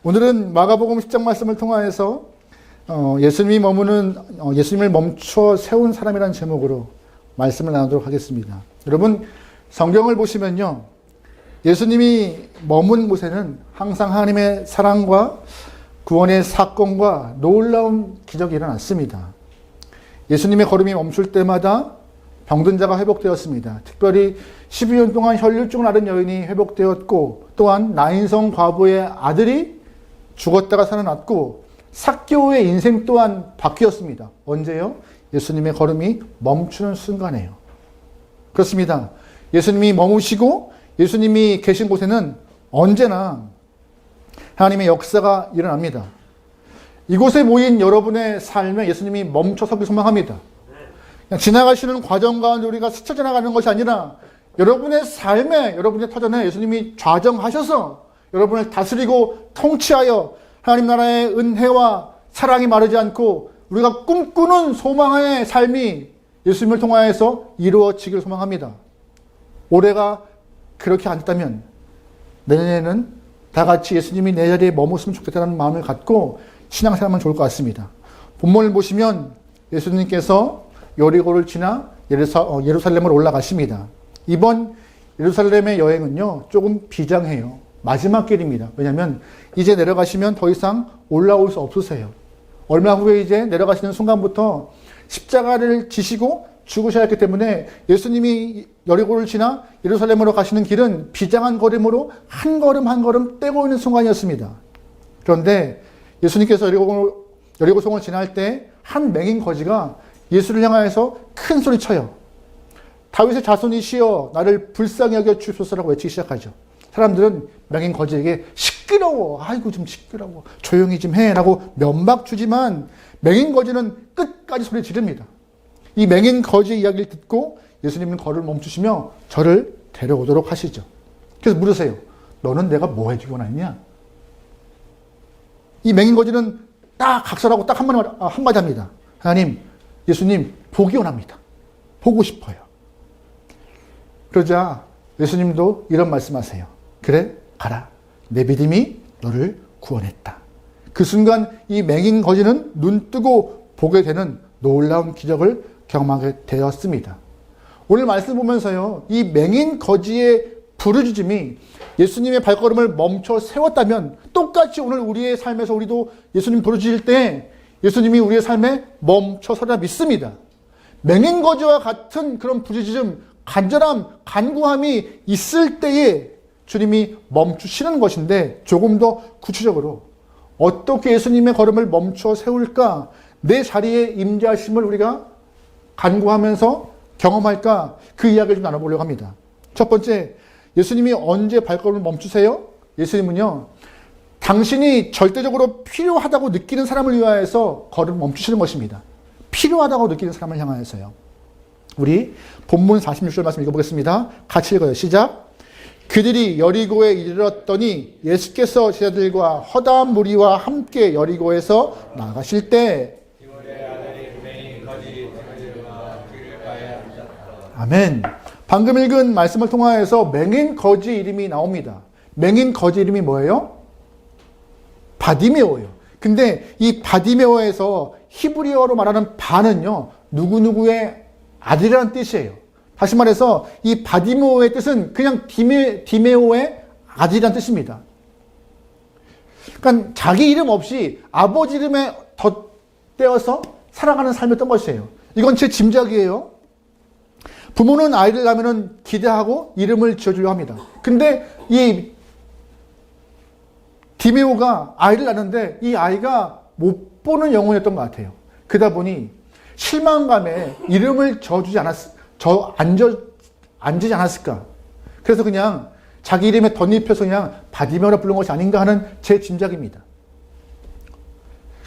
오늘은 마가복음 10장 말씀을 통하여서 예수님을 멈춰 세운 사람이라는 제목으로 말씀을 나누도록 하겠습니다. 여러분, 성경을 보시면요, 예수님이 머문 곳에는 항상 하나님의 사랑과 구원의 사건과 놀라운 기적이 일어났습니다. 예수님의 걸음이 멈출 때마다 병든 자가 회복되었습니다. 특별히 12년 동안 혈류증을 앓은 여인이 회복되었고, 또한 나인성 과부의 아들이 죽었다가 살아났고, 삭개오의 인생 또한 바뀌었습니다. 언제요? 예수님의 걸음이 멈추는 순간에요. 그렇습니다. 예수님이 머무시고 예수님이 계신 곳에는 언제나 하나님의 역사가 일어납니다. 이곳에 모인 여러분의 삶에 예수님이 멈춰서기 소망합니다. 그냥 지나가시는 과정 가운데 우리가 스쳐 지나가는 것이 아니라 여러분의 삶에, 여러분의 터전에 예수님이 좌정하셔서 여러분을 다스리고 통치하여 하나님 나라의 은혜와 사랑이 마르지 않고 우리가 꿈꾸는 소망의 삶이 예수님을 통하여서 이루어지기를 소망합니다. 올해가 그렇게 안 됐다면 내년에는 다 같이 예수님이 내 자리에 머mus으면 좋겠다는 마음을 갖고 신앙생활하면 좋을 것 같습니다. 본문을 보시면 예수님께서 여리고를 지나 예루살렘으로 올라가십니다. 이번 예루살렘의 여행은요, 조금 비장해요. 마지막 길입니다. 왜냐하면 이제 내려가시면 더 이상 올라올 수 없으세요. 얼마 후에 이제 내려가시는 순간부터 십자가를 지시고 죽으셔야 했기 때문에 예수님이 여리고를 지나 예루살렘으로 가시는 길은 비장한 걸음으로 한 걸음 한 걸음 떼고 있는 순간이었습니다. 그런데 예수님께서 여리고성을 지날 때 한 맹인 거지가 예수를 향하여서 큰 소리 쳐요. 다윗의 자손이시여 나를 불쌍히 여겨 주옵소서라고 외치기 시작하죠. 사람들은 맹인 거지에게 시끄러워, 아이고 좀 시끄러워, 조용히 좀 해 라고 면박 주지만 맹인 거지는 끝까지 소리 지릅니다. 이 맹인 거지 이야기를 듣고 예수님은 걸을 멈추시며 저를 데려오도록 하시죠. 그래서 물으세요. 너는 내가 뭐 해주기 원하느냐? 이 맹인 거지는 딱 각설하고 딱 한마디 합니다. 하나님, 예수님 보기 원합니다. 보고 싶어요. 그러자 예수님도 이런 말씀하세요. 그래, 가라. 내 믿음이 너를 구원했다. 그 순간 이 맹인 거지는 눈 뜨고 보게 되는 놀라운 기적을 경험하게 되었습니다. 오늘 말씀 보면서요, 이 맹인 거지의 부르짖음이 예수님의 발걸음을 멈춰 세웠다면 똑같이 오늘 우리의 삶에서 우리도 예수님 부르짖을 때 예수님이 우리의 삶에 멈춰서라 믿습니다. 맹인 거지와 같은 그런 부르짖음, 간절함, 간구함이 있을 때에 주님이 멈추시는 것인데 조금 더 구체적으로 어떻게 예수님의 걸음을 멈춰 세울까? 내 자리에 임재하심을 우리가 간구하면서 경험할까? 그 이야기를 좀 나눠보려고 합니다. 첫 번째, 예수님이 언제 발걸음을 멈추세요? 예수님은요, 당신이 절대적으로 필요하다고 느끼는 사람을 위하여서 걸음을 멈추시는 것입니다. 필요하다고 느끼는 사람을 향하여서요. 우리 본문 46절 말씀 읽어보겠습니다. 같이 읽어요. 시작. 그들이 여리고에 이르렀더니 예수께서 제자들과 허다한 무리와 함께 여리고에서 나가실 때 아멘. 방금 읽은 말씀을 통하여서 맹인 거지 이름이 나옵니다. 맹인 거지 이름이 뭐예요? 바디메오예요. 근데 이 바디메오에서 히브리어로 말하는 바는요, 누구누구의 아들이라는 뜻이에요. 다시 말해서 이 바디메오의 뜻은 그냥 디메오의 아들이라는 뜻입니다. 그러니까 자기 이름 없이 아버지 이름에 덧대어서 살아가는 삶이었던 것이에요. 이건 제 짐작이에요. 부모는 아이를 낳으면 기대하고 이름을 지어주려 합니다. 근데 이 디메오가 아이를 낳는데 이 아이가 못 보는 영혼이었던 것 같아요. 그러다 보니 실망감에 이름을 앉지 않았을까. 그래서 그냥 자기 이름에 덧입혀서 그냥 바디메오라 부른 것이 아닌가 하는 제 짐작입니다.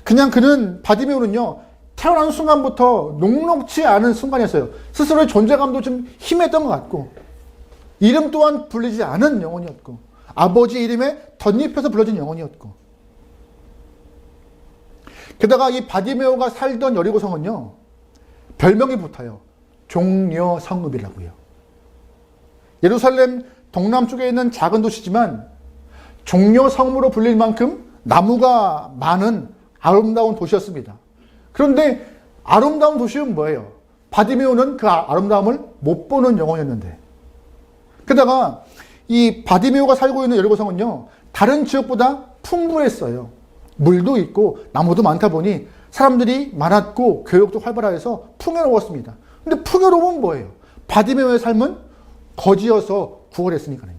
그냥 바디메오는요, 태어나는 순간부터 녹록지 않은 순간이었어요. 스스로의 존재감도 좀 희미했던 것 같고, 이름 또한 불리지 않은 영혼이었고, 아버지 이름에 덧입혀서 불러진 영혼이었고, 게다가 이 바디메오가 살던 여리고성은요, 별명이 붙어요. 종려성읍이라고요. 예루살렘 동남쪽에 있는 작은 도시지만 종려성읍으로 불릴 만큼 나무가 많은 아름다운 도시였습니다. 그런데 아름다운 도시는 뭐예요? 바디메오는 그 아름다움을 못 보는 영혼이었는데, 게다가 이 바디메오가 살고 있는 여리고성은요, 다른 지역보다 풍부했어요. 물도 있고 나무도 많다 보니 사람들이 많았고 교육도 활발해서 풍요로웠습니다. 근데 풍요로움은 뭐예요? 바디메오의 삶은 거지여서 구걸했으니까요.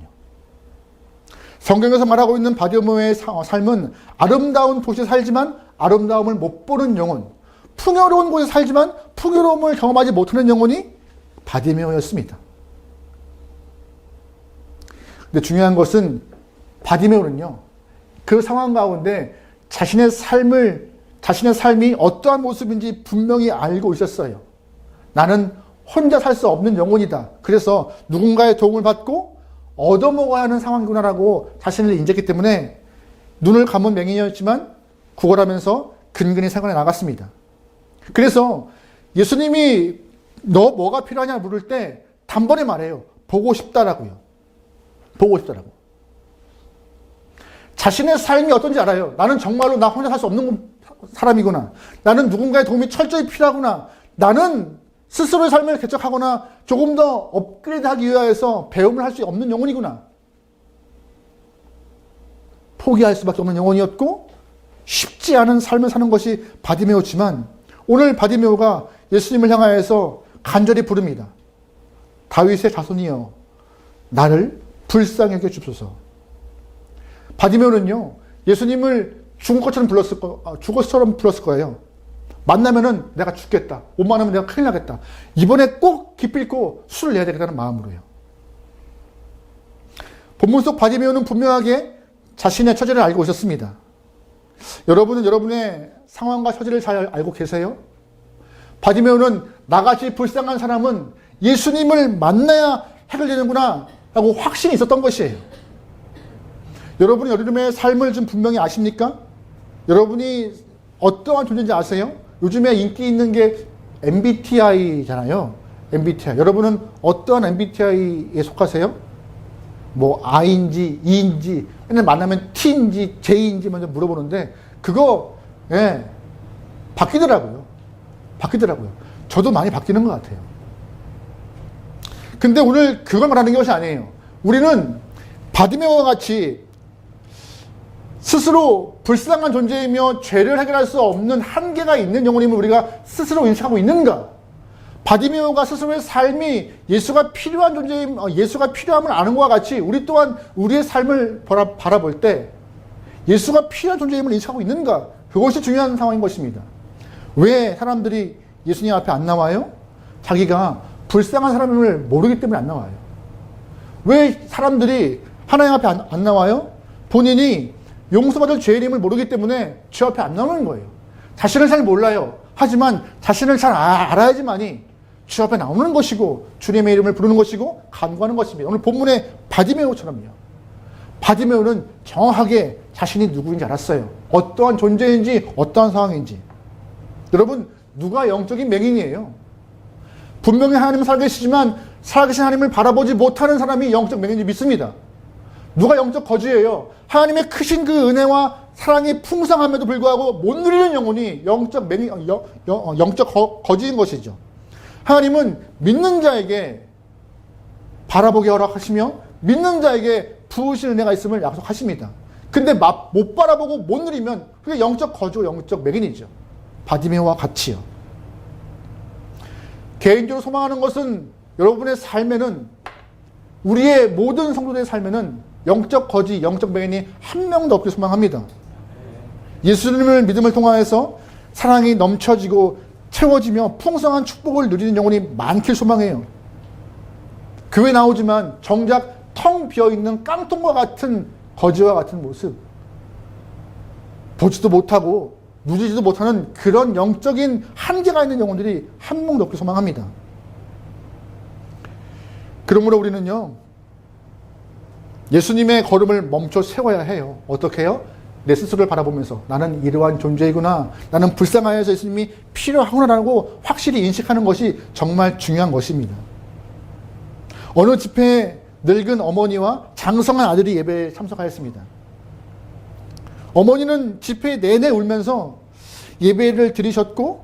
성경에서 말하고 있는 바디메오의 삶은 아름다운 도시에 살지만 아름다움을 못 보는 영혼, 풍요로운 곳에 살지만 풍요로움을 경험하지 못하는 영혼이 바디메오였습니다. 근데 중요한 것은 바디메오는요, 그 상황 가운데 자신의 삶이 어떠한 모습인지 분명히 알고 있었어요. 나는 혼자 살 수 없는 영혼이다. 그래서 누군가의 도움을 받고 얻어먹어야 하는 상황이구나라고 자신을 인정했기 때문에 눈을 감은 맹인이었지만 구걸하면서 근근히 생활해 나갔습니다. 그래서 예수님이 너 뭐가 필요하냐 물을 때 단번에 말해요. 보고 싶다라고요. 보고 싶다라고. 자신의 삶이 어떤지 알아요. 나는 정말로 나 혼자 살 수 없는 사람이구나. 나는 누군가의 도움이 철저히 필요하구나. 나는 스스로의 삶을 개척하거나 조금 더 업그레이드하기 위해서 배움을 할 수 없는 영혼이구나. 포기할 수밖에 없는 영혼이었고 쉽지 않은 삶을 사는 것이 바디메오지만 오늘 바디메오가 예수님을 향하여서 간절히 부릅니다. 다윗의 자손이여 나를 불쌍히 여겨 주소서. 바디메오는요, 예수님을 죽은 것처럼 불렀을 거예요. 만나면은 내가 죽겠다. 못 만나면 내가 큰일 나겠다. 이번에 꼭 기필코 술을 내야 되겠다는 마음으로요. 본문 속 바디메오는 분명하게 자신의 처지를 알고 있었습니다. 여러분은 여러분의 상황과 처지를 잘 알고 계세요? 바디메오는 나같이 불쌍한 사람은 예수님을 만나야 해결되는구나 라고 확신이 있었던 것이에요. 여러분이 여러분의 삶을 좀 분명히 아십니까? 여러분이 어떠한 존재인지 아세요? 요즘에 인기 있는 게 MBTI잖아요. MBTI. 여러분은 어떠한 MBTI에 속하세요? 뭐 I인지 E인지 맨날 만나면 T인지 J인지 먼저 물어보는데 그거 바뀌더라고요. 저도 많이 바뀌는 것 같아요. 근데 오늘 그걸 말하는 것이 아니에요. 우리는 바디메오와 같이 스스로 불쌍한 존재이며 죄를 해결할 수 없는 한계가 있는 영혼임을 우리가 스스로 인식하고 있는가? 바디메오가 스스로의 삶이 예수가 필요한 존재임, 예수가 필요함을 아는 것과 같이 우리 또한 우리의 삶을 바라볼 때 예수가 필요한 존재임을 인식하고 있는가? 그것이 중요한 상황인 것입니다. 왜 사람들이 예수님 앞에 안 나와요? 자기가 불쌍한 사람임을 모르기 때문에 안 나와요. 왜 사람들이 하나님 앞에 안 나와요? 본인이 용서받을 죄인임을 모르기 때문에 주 앞에 안 나오는 거예요. 자신을 잘 몰라요. 하지만 자신을 잘 알아야지만이 주 앞에 나오는 것이고 주님의 이름을 부르는 것이고 간구하는 것입니다. 오늘 본문의 바디메오처럼요. 바디메오는 정확하게 자신이 누구인지 알았어요. 어떠한 존재인지 어떠한 상황인지. 여러분, 누가 영적인 맹인이에요? 분명히 하나님은 살아계시지만 살아계신 하나님을 바라보지 못하는 사람이 영적 맹인인지 믿습니다. 누가 영적 거지예요? 하나님의 크신 그 은혜와 사랑이 풍성함에도 불구하고 못 누리는 영혼이 영적 거지인 것이죠. 하나님은 믿는 자에게 바라보게 허락하시며 믿는 자에게 부으신 은혜가 있음을 약속하십니다. 근데 못 바라보고 못 누리면 그게 영적 거지고 영적 맹인이죠. 바디메오와 같이요. 개인적으로 소망하는 것은 여러분의 삶에는 우리의 모든 성도들의 삶에는 영적 거지, 영적 맹인이 한 명도 없길 소망합니다. 예수님을 믿음을 통하여서 사랑이 넘쳐지고 채워지며 풍성한 축복을 누리는 영혼이 많길 소망해요. 교회 나오지만 정작 텅 비어있는 깡통과 같은 거지와 같은 모습, 보지도 못하고 누리지도 못하는 그런 영적인 한계가 있는 영혼들이 한 명도 없길 소망합니다. 그러므로 우리는요, 예수님의 걸음을 멈춰 세워야 해요. 어떻게 해요? 내 스스로를 바라보면서 나는 이러한 존재이구나, 나는 불쌍하여서 예수님이 필요하구나라고 확실히 인식하는 것이 정말 중요한 것입니다. 어느 집회에 늙은 어머니와 장성한 아들이 예배에 참석하였습니다. 어머니는 집회 내내 울면서 예배를 드리셨고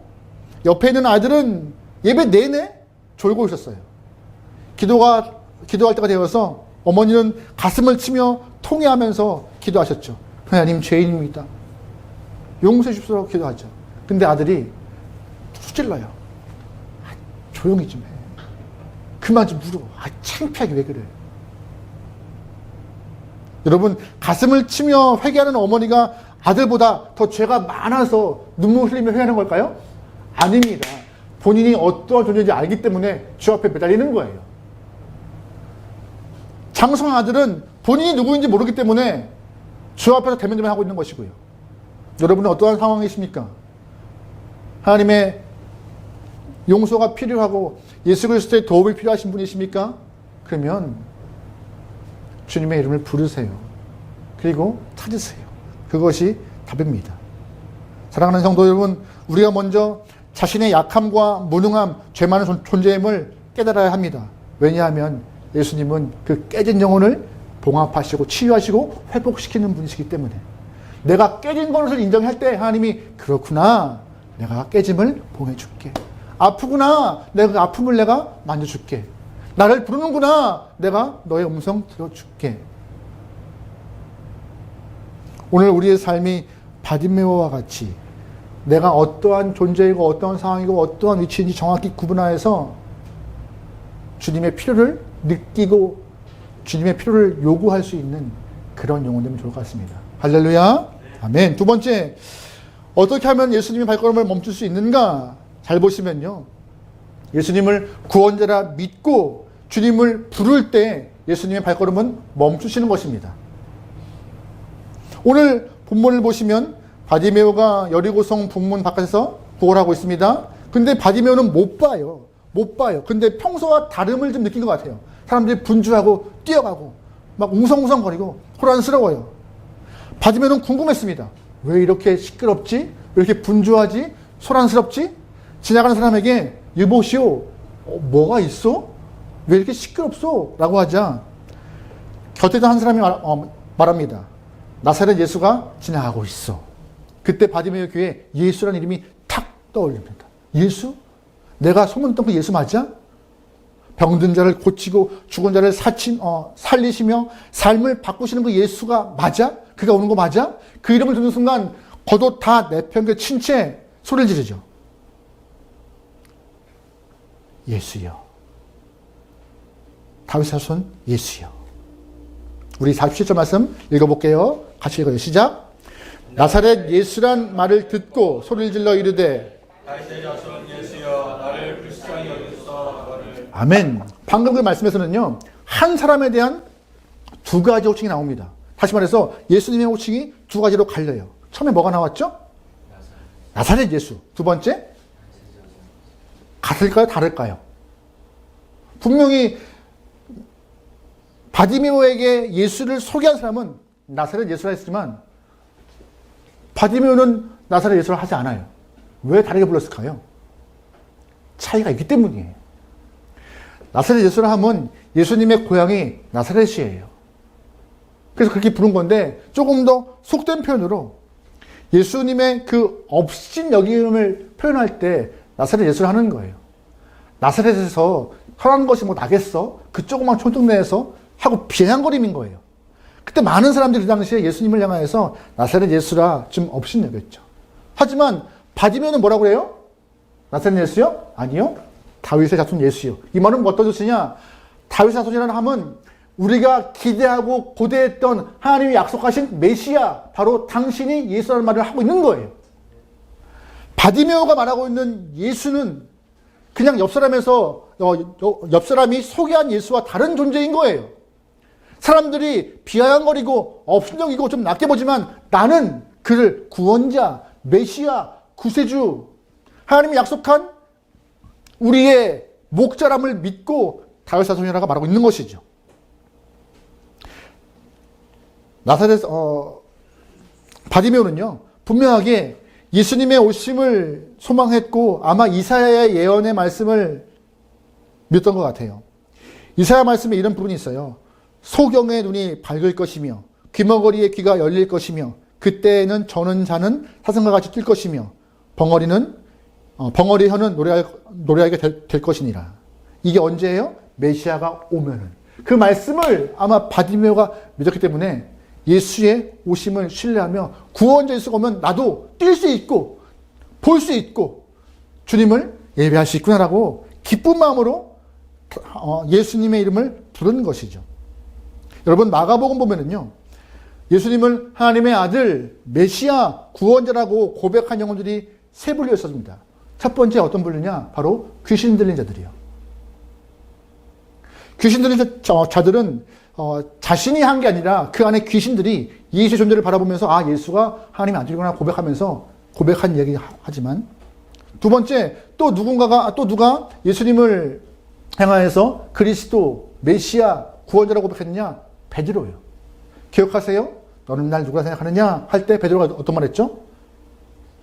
옆에 있는 아들은 예배 내내 졸고 있었어요. 기도할 때가 되어서 어머니는 가슴을 치며 통회하면서 기도하셨죠. 하나님, 죄인입니다. 용서해 주십시오. 기도하죠. 근데 아들이 수질러요. 조용히 좀 해. 그만 좀 물어. 창피하게 왜 그래. 여러분, 가슴을 치며 회개하는 어머니가 아들보다 더 죄가 많아서 눈물 흘리며 회개하는 걸까요? 아닙니다. 본인이 어떠한 존재인지 알기 때문에 주 앞에 매달리는 거예요. 장성한 아들은 본인이 누구인지 모르기 때문에 주 앞에서 대면대면 하고 있는 것이고요. 여러분은 어떠한 상황이십니까? 하나님의 용서가 필요하고 예수 그리스도의 도움이 필요하신 분이십니까? 그러면 주님의 이름을 부르세요. 그리고 찾으세요. 그것이 답입니다. 사랑하는 성도 여러분, 우리가 먼저 자신의 약함과 무능함, 죄 많은 존재임을 깨달아야 합니다. 왜냐하면 예수님은 그 깨진 영혼을 봉합하시고 치유하시고 회복시키는 분이시기 때문에 내가 깨진 것을 인정할 때 하나님이 그렇구나, 내가 깨짐을 봉해줄게. 아프구나, 내가 그 아픔을 내가 만져줄게. 나를 부르는구나, 내가 너의 음성 들어줄게. 오늘 우리의 삶이 바디메오와 같이 내가 어떠한 존재이고 어떠한 상황이고 어떠한 위치인지 정확히 구분하여서 주님의 필요를 느끼고 주님의 필요를 요구할 수 있는 그런 영혼 되면 좋을 것 같습니다. 할렐루야. 아멘. 두 번째, 어떻게 하면 예수님의 발걸음을 멈출 수 있는가? 잘 보시면요, 예수님을 구원자라 믿고 주님을 부를 때 예수님의 발걸음은 멈추시는 것입니다. 오늘 본문을 보시면 바디메오가 여리고성 북문 바깥에서 구걸하고 있습니다. 근데 바디메오는 못 봐요. 근데 평소와 다름을 좀 느낀 것 같아요. 사람들이 분주하고 뛰어가고 막 웅성웅성거리고 호란스러워요. 바디메오는 궁금했습니다. 왜 이렇게 시끄럽지? 왜 이렇게 분주하지? 소란스럽지? 지나가는 사람에게 여보시오, 뭐가 있어? 왜 이렇게 시끄럽소? 라고 하자 곁에 있던 한 사람이 말합니다. 나사렛 예수가 지나가고 있어. 그때 바디메오 귀에 예수라는 이름이 탁 떠올립니다. 예수? 내가 소문났던 그 예수 맞아? 병든 자를 고치고 죽은 자를 살리시며 삶을 바꾸시는 그 예수가 맞아? 그가 오는 거 맞아? 그 이름을 듣는 순간 겉옷 다 내팽개 친 채 소리를 지르죠. 예수여. 다윗 자손 예수여. 우리 47절 말씀 읽어볼게요. 같이 읽어요. 시작. 나사렛 예수란 말을 듣고 소리를 질러 이르되 다윗의 자손 예수여, 나를 불쌍히 여기소서. 아멘. 방금 그 말씀에서는요, 한 사람에 대한 두 가지 호칭이 나옵니다. 다시 말해서 예수님의 호칭이 두 가지로 갈려요. 처음에 뭐가 나왔죠? 나사렛 예수. 두 번째, 같을까요? 다를까요? 분명히 바디메오에게 예수를 소개한 사람은 나사렛 예수라 했지만 바디메오는 나사렛 예수를 하지 않아요. 왜 다르게 불렀을까요? 차이가 있기 때문이에요. 나사렛 예수라 하면 예수님의 고향이 나사렛이에요. 그래서 그렇게 부른 건데 조금 더 속된 표현으로 예수님의 그 업신 여김을 표현할 때 나사렛 예수를 하는 거예요. 나사렛에서 선한 것이 뭐 나겠어? 그 조그만 촌동네에서 하고 비아냥거림인 거예요. 그때 많은 사람들이 그 당시에 예수님을 향하여서 나사렛 예수라 좀 업신 여겼죠. 하지만 바디메오는 뭐라고 그래요? 나사렛 예수요? 아니요. 다윗의 자손 예수요. 이 말은 어떤 뜻이냐? 다윗의 자손이라는 함은 우리가 기대하고 고대했던 하나님이 약속하신 메시아, 바로 당신이 예수라는 말을 하고 있는 거예요. 바디메오가 말하고 있는 예수는 그냥 옆 사람이 소개한 예수와 다른 존재인 거예요. 사람들이 비아냥거리고 업신여기고 좀 낮게 보지만 나는 그를 구원자, 메시아, 구세주, 하나님이 약속한 우리의 목자람을 믿고 다윗 자손이라고 말하고 있는 것이죠. 나사렛 바디메오는요, 분명하게 예수님의 오심을 소망했고 아마 이사야의 예언의 말씀을 믿었던 것 같아요. 이사야 말씀에 이런 부분이 있어요. 소경의 눈이 밝을 것이며 귀머거리의 귀가 열릴 것이며 그때는 저는 자는 사슴과 같이 뛸 것이며 벙어리 혀는 노래하게 될 것이니라. 이게 언제예요? 메시아가 오면은. 그 말씀을 아마 바디메오가 믿었기 때문에 예수의 오심을 신뢰하며 구원자 예수가 오면 나도 뛸 수 있고 볼 수 있고 주님을 예배할 수 있구나라고 기쁜 마음으로 예수님의 이름을 부른 것이죠. 여러분 마가복음 보면은요, 예수님을 하나님의 아들 메시아 구원자라고 고백한 영혼들이 세 분류에 있습니다. 첫 번째 어떤 분류냐? 바로 귀신 들린 자들이요. 귀신 들린 자들은 자신이 한 게 아니라 그 안에 귀신들이 예수의 존재를 바라보면서 아, 예수가 하나님의 아들이구나 고백하면서 고백한 얘기 하지만, 두 번째 또 누가 예수님을 향하여서 그리스도 메시아 구원자라고 고백했느냐? 베드로예요. 기억하세요? 너는 날 누가 생각하느냐? 할 때 베드로가 어떤 말 했죠?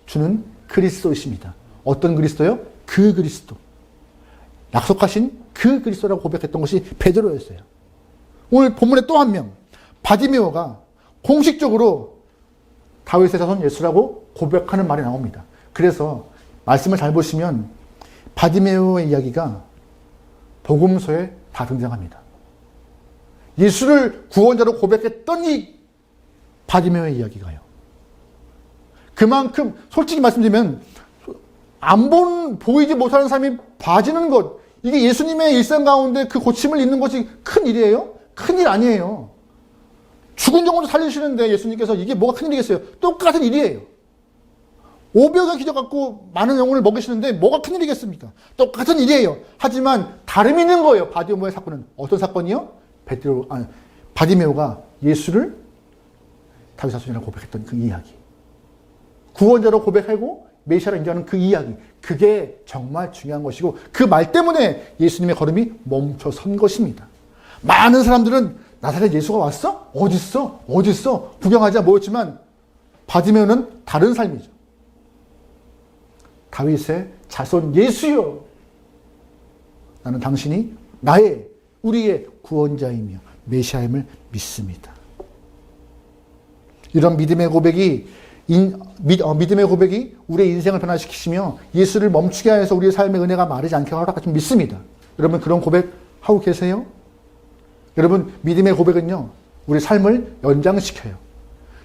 주는 그리스도이십니다. 어떤 그리스도요? 그 그리스도. 약속하신 그 그리스도라고 고백했던 것이 베드로였어요. 오늘 본문에 또 한 명, 바디메오가 공식적으로 다윗의 자손 예수라고 고백하는 말이 나옵니다. 그래서 말씀을 잘 보시면 바디메오의 이야기가 복음서에 다 등장합니다. 예수를 구원자로 고백했던 이 바디메오의 이야기가요. 그만큼 솔직히 말씀드리면 보이지 못하는 사람이 봐지는 것, 이게 예수님의 일상 가운데 그 고침을 입는 것이 큰 일이에요? 큰 일 아니에요. 죽은 영혼도 살리시는데 예수님께서 이게 뭐가 큰 일이겠어요? 똑같은 일이에요. 500여 기적 갖고 많은 영혼을 먹이시는데 뭐가 큰 일이겠습니까? 똑같은 일이에요. 하지만 다름이 있는 거예요. 바디메오의 사건은. 어떤 사건이요? 바디메오가 예수를 다윗 자손이라고 고백했던 그 이야기. 구원자로 고백하고 메시아로 인정하는 그 이야기. 그게 정말 중요한 것이고 그 말 때문에 예수님의 걸음이 멈춰선 것입니다. 많은 사람들은 나사렛 예수가 왔어? 어딨어? 구경하자 모였지만 바디메오는 다른 삶이죠. 다윗의 자손 예수여, 나는 당신이 우리의 구원자이며 메시아임을 믿습니다. 이런 믿음의 고백이 우리의 인생을 변화시키시며 예수를 멈추게 하여서 우리의 삶의 은혜가 마르지 않게 허락하시면 믿습니다. 여러분 그런 고백하고 계세요? 여러분 믿음의 고백은요, 우리 삶을 연장시켜요.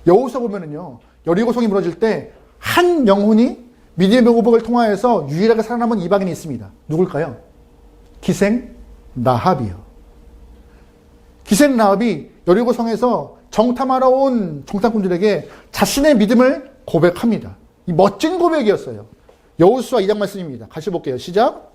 여호수아 보면은요, 여리고성이 무너질 때 한 영혼이 믿음의 고백을 통하여서 유일하게 살아남은 이방인이 있습니다. 누굴까요? 기생 라합이요. 기생 라합이 여리고성에서 정탐하러 온 정탐꾼들에게 자신의 믿음을 고백합니다. 이 멋진 고백이었어요. 여호수아 2장 말씀입니다. 같이 볼게요. 시작.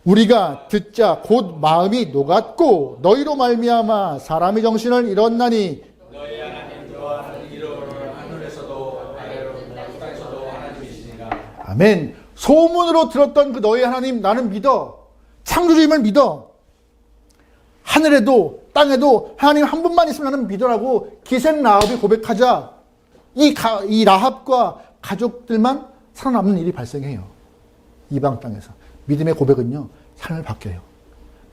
우리가 듣자 곧 마음이 녹았고 너희로 말미암아 사람의 정신을 잃었나니 너희 하나님 여호와 하나님 이름으로 하늘에서도 아래로 땅에서도 하나님이시니라. 아멘. 소문으로 들었던 그 너희 하나님 나는 믿어. 창조주임을 믿어. 하늘에도 땅에도 하나님 한 분만 있으면 나는 믿어라고 기생 라합이 고백하자 이 라합과 가족들만 살아남는 일이 발생해요. 이방 땅에서. 믿음의 고백은요, 삶을 바뀌어요.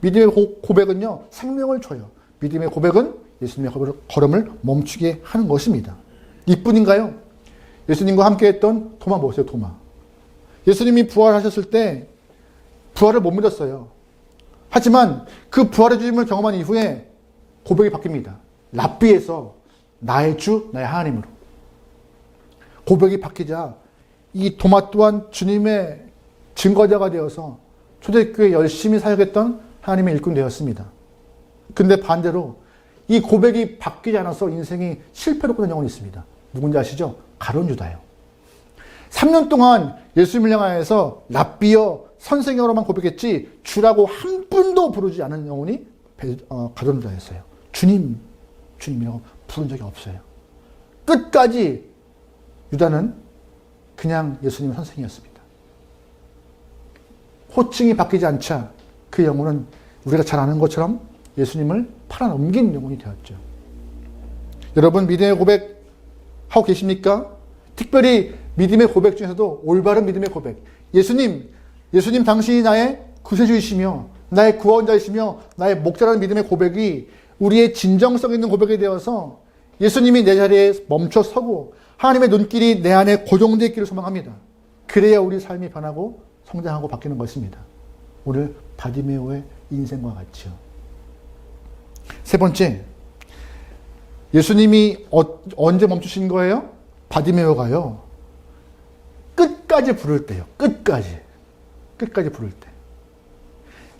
믿음의 고백은요, 생명을 줘요. 믿음의 고백은 예수님의 걸음을 멈추게 하는 것입니다. 이뿐인가요? 예수님과 함께 했던 도마 보세요, 도마. 예수님이 부활하셨을 때 부활을 못 믿었어요. 하지만 그 부활의 주님을 경험한 이후에 고백이 바뀝니다. 랍비에서 나의 주, 나의 하나님으로. 고백이 바뀌자 이 도마 또한 주님의 증거자가 되어서 초대교회에 열심히 사역했던 하나님의 일꾼 되었습니다. 근데 반대로 이 고백이 바뀌지 않아서 인생이 실패로 끝난 영혼이 있습니다. 누군지 아시죠? 가룟 유다예요. 3년 동안 예수님을 향하여서 랍비여 선생으로만 고백했지 주라고 한 분도 부르지 않은 영혼이 가룟 유다였어요. 주님이라고 부른 적이 없어요. 끝까지 유다는 그냥 예수님 선생이었습니다. 호칭이 바뀌지 않자 그 영혼은 우리가 잘 아는 것처럼 예수님을 팔아넘긴 영혼이 되었죠. 여러분 믿음의 고백 하고 계십니까? 특별히 믿음의 고백 중에서도 올바른 믿음의 고백. 예수님 당신이 나의 구세주이시며 나의 구원자이시며 나의 목자라는 믿음의 고백이 우리의 진정성 있는 고백이 되어서 예수님이 내 자리에 멈춰 서고 하나님의 눈길이 내 안에 고정되어 있기를 소망합니다. 그래야 우리 삶이 변하고 성장하고 바뀌는 것입니다. 오늘 바디메오의 인생과 같이요. 세 번째, 예수님이 언제 멈추신 거예요? 바디메오가요, 끝까지 부를 때요. 끝까지 부를 때.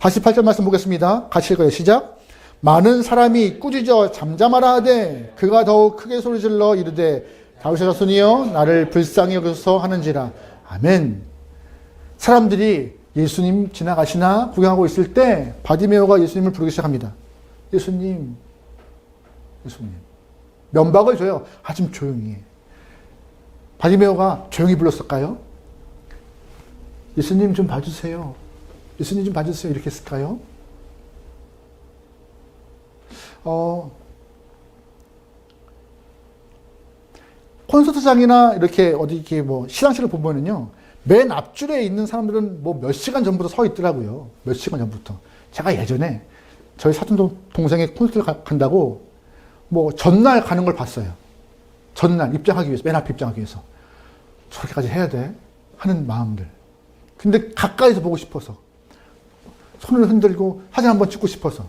48절 말씀 보겠습니다. 같이 읽어요. 시작. 많은 사람이 꾸짖어 잠잠하라 하되 그가 더욱 크게 소리질러 이르되 다윗의 자손이여 나를 불쌍히 여기소서 하는지라. 아멘. 사람들이 예수님 지나가시나 구경하고 있을 때 바디메오가 예수님을 부르기 시작합니다. 예수님. 면박을 줘요. 좀 조용히 해. 바디메오가 조용히 불렀을까요? 예수님 좀 봐주세요. 예수님 좀 봐주세요. 이렇게 했을까요? 콘서트장이나 이렇게 어디 이렇게 시상식을 보면은요, 맨 앞줄에 있는 사람들은 몇 시간 전부터 서 있더라고요. 몇 시간 전부터. 제가 예전에 저희 사촌 동생의 콘서트를 간다고 전날 가는 걸 봤어요. 전날 입장하기 위해서, 맨 앞에 입장하기 위해서. 저렇게까지 해야 돼? 하는 마음들. 근데 가까이서 보고 싶어서. 손을 흔들고 사진 한번 찍고 싶어서.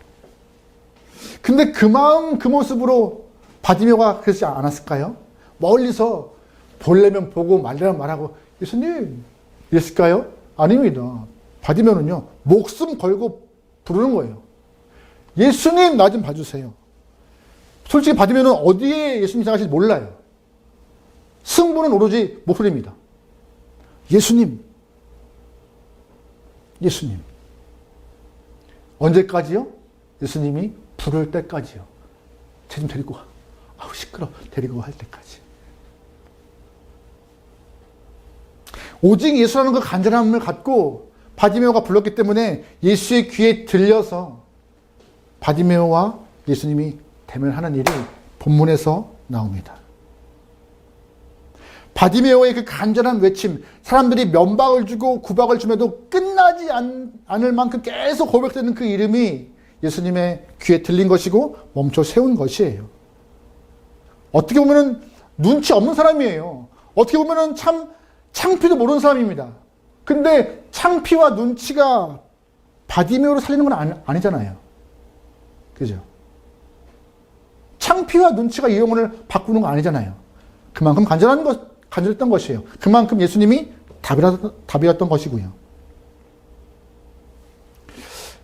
근데 그 마음, 그 모습으로 바디메오가 그러지 않았을까요? 멀리서 보려면 보고 말려면 말하고 예수님 이랬을까요? 아닙니다. 바디메오는요, 목숨 걸고 부르는 거예요. 예수님 나 좀 봐주세요. 솔직히 바디메오는 어디에 예수님 생각하실지 몰라요. 승부는 오로지 목소리입니다. 예수님. 언제까지요? 예수님이 부를 때까지요. 쟤 좀 데리고 가. 아우 시끄러. 데리고 갈 때까지. 오직 예수라는 그 간절함을 갖고 바디메오가 불렀기 때문에 예수의 귀에 들려서 바디메오와 예수님이 대면하는 일이 본문에서 나옵니다. 바디메오의 그 간절한 외침, 사람들이 면박을 주고 구박을 주면도 끝나지 않을 만큼 계속 고백되는 그 이름이 예수님의 귀에 들린 것이고 멈춰 세운 것이에요. 어떻게 보면은 눈치 없는 사람이에요. 어떻게 보면은 참 창피도 모르는 사람입니다. 근데 창피와 눈치가 바디메오를 살리는 건 아니잖아요. 그죠? 창피와 눈치가 이 영혼을 바꾸는 거 아니잖아요. 그만큼 간절했던 것이에요. 그만큼 예수님이 답이었던 것이고요.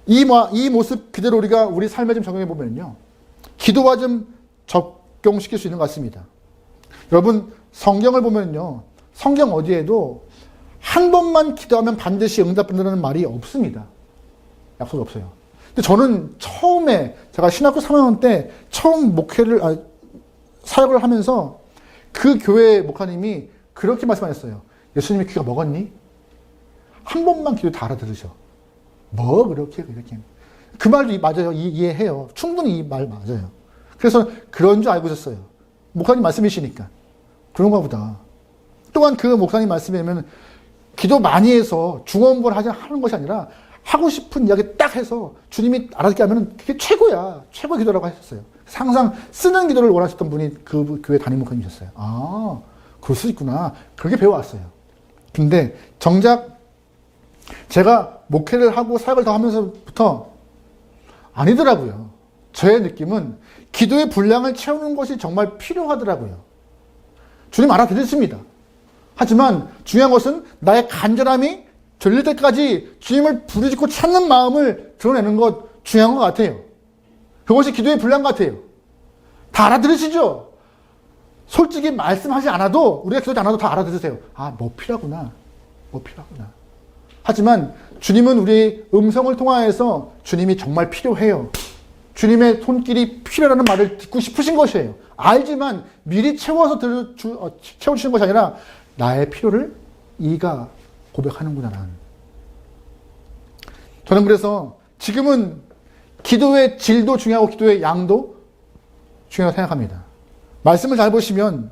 이 모습 그대로 우리가 우리 삶에 좀 적용해 보면요, 기도와 좀 적용시킬 수 있는 것 같습니다. 여러분, 성경을 보면요, 성경 어디에도 한 번만 기도하면 반드시 응답된다는 말이 없습니다. 약속이 없어요. 근데 저는 처음에 제가 신학교 3학년 때 처음 사역을 하면서 그 교회 목사님이 그렇게 말씀하셨어요. 예수님의 귀가 먹었니? 한 번만 기도 다 알아들으셔. 그렇게. 그 말도 맞아요. 이해해요. 충분히 이 말 맞아요. 그래서 그런 줄 알고 있었어요. 목사님 말씀이시니까. 그런가 보다. 또한 그 목사님 말씀이면 기도 많이 해서 중언부언 하는 것이 아니라 하고 싶은 이야기 딱 해서 주님이 알아듣게 하면 그게 최고야. 최고의 기도라고 하셨어요. 항상 쓰는 기도를 원하셨던 분이 그 교회 담임 목사님이셨어요. 아, 그럴 수 있구나. 그렇게 배워왔어요. 근데 정작 제가 목회를 하고 사역을 더 하면서부터 아니더라고요. 저의 느낌은 기도의 분량을 채우는 것이 정말 필요하더라고요. 주님 알아들으십니다. 하지만 중요한 것은 나의 간절함이 들릴 때까지 주님을 부르짖고 찾는 마음을 드러내는 것 중요한 것 같아요. 그것이 기도의 분량 같아요. 다 알아들으시죠? 솔직히 말씀하지 않아도, 우리가 기도하지 않아도 다 알아들으세요. 필요하구나. 하지만 주님은 우리의 음성을 통하여서 주님이 정말 필요해요. 주님의 손길이 필요하다는 말을 듣고 싶으신 것이에요. 알지만 미리 채워서 채워주시는 것이 아니라 나의 필요를 이가 고백하는구나. 저는 그래서 지금은 기도의 질도 중요하고 기도의 양도 중요하다고 생각합니다. 말씀을 잘 보시면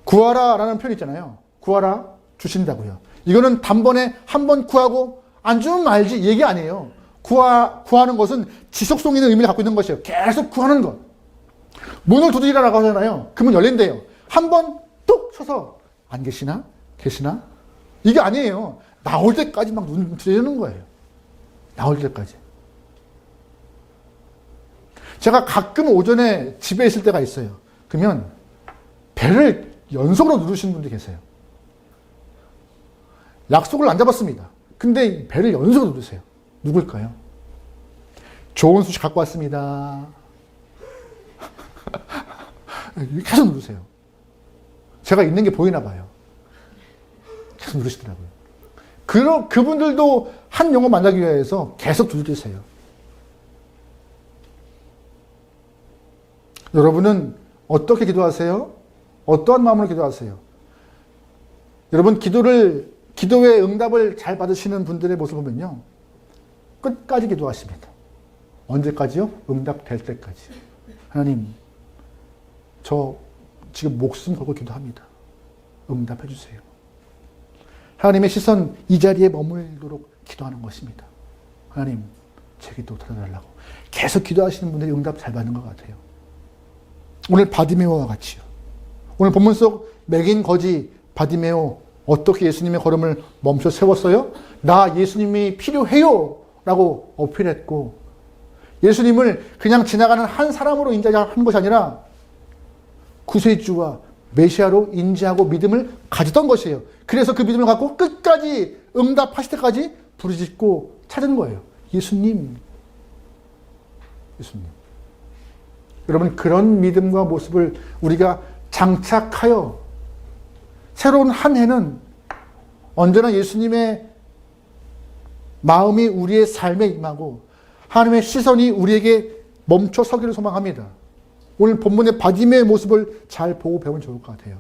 구하라라는 표현이 있잖아요. 구하라 주신다고요. 이거는 단번에 한 번 구하고 안 주면 말지 얘기 아니에요. 구하는 것은 지속성 있는 의미를 갖고 있는 것이에요. 계속 구하는 것. 문을 두드리라고 하잖아요. 그 문 열린대요. 한 번 뚝 쳐서 안 계시나? 계시나? 이게 아니에요. 나올 때까지 막 눈 들이는 거예요. 나올 때까지. 제가 가끔 오전에 집에 있을 때가 있어요. 그러면 배를 연속으로 누르시는 분들이 계세요. 약속을 안 잡았습니다. 근데 배를 연속으로 누르세요. 누굴까요? 좋은 소식 갖고 왔습니다. 계속 누르세요. 제가 있는 게 보이나 봐요. 계속 누르시더라고요. 그분들도 한 영혼 만나기 위해서 계속 누르세요. 여러분은 어떻게 기도하세요? 어떠한 마음으로 기도하세요? 여러분 기도의 응답을 잘 받으시는 분들의 모습을 보면요. 끝까지 기도하십니다. 언제까지요? 응답될 때까지. 하나님, 저 지금 목숨 걸고 기도합니다. 응답해 주세요. 하나님의 시선 이 자리에 머물도록 기도하는 것입니다. 하나님, 제 기도 들어달라고. 계속 기도하시는 분들이 응답 잘 받는 것 같아요. 오늘 바디메오와 같이요. 오늘 본문 속 맥인 거지 바디메오 어떻게 예수님의 걸음을 멈춰 세웠어요? 나 예수님이 필요해요 라고 어필했고 예수님을 그냥 지나가는 한 사람으로 인정한 것이 아니라 구세주와 메시아로 인지하고 믿음을 가졌던 것이에요. 그래서 그 믿음을 갖고 끝까지 응답하실 때까지 부르짖고 찾은 거예요. 예수님. 여러분 그런 믿음과 모습을 우리가 장착하여 새로운 한 해는 언제나 예수님의 마음이 우리의 삶에 임하고 하나님의 시선이 우리에게 멈춰 서기를 소망합니다. 오늘 본문의 바디메의 모습을 잘 보고 배우면 좋을 것 같아요.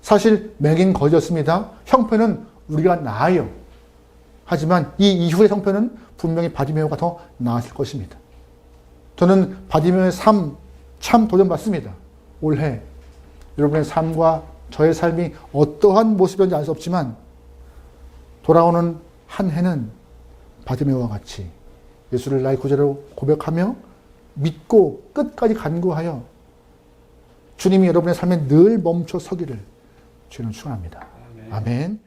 사실 맥인 거지였습니다. 형편은 우리가 나아요. 하지만 이 이후의 형편은 분명히 바디메오가 더 나았을 것입니다. 저는 바디메오의 삶 참 도전받습니다. 올해 여러분의 삶과 저의 삶이 어떠한 모습이었는지 알 수 없지만 돌아오는 한 해는 바디메오와 같이 예수를 나의 구주로 고백하며 믿고 끝까지 간구하여 주님이 여러분의 삶에 늘 멈춰 서기를 주는 축원합니다. 아멘.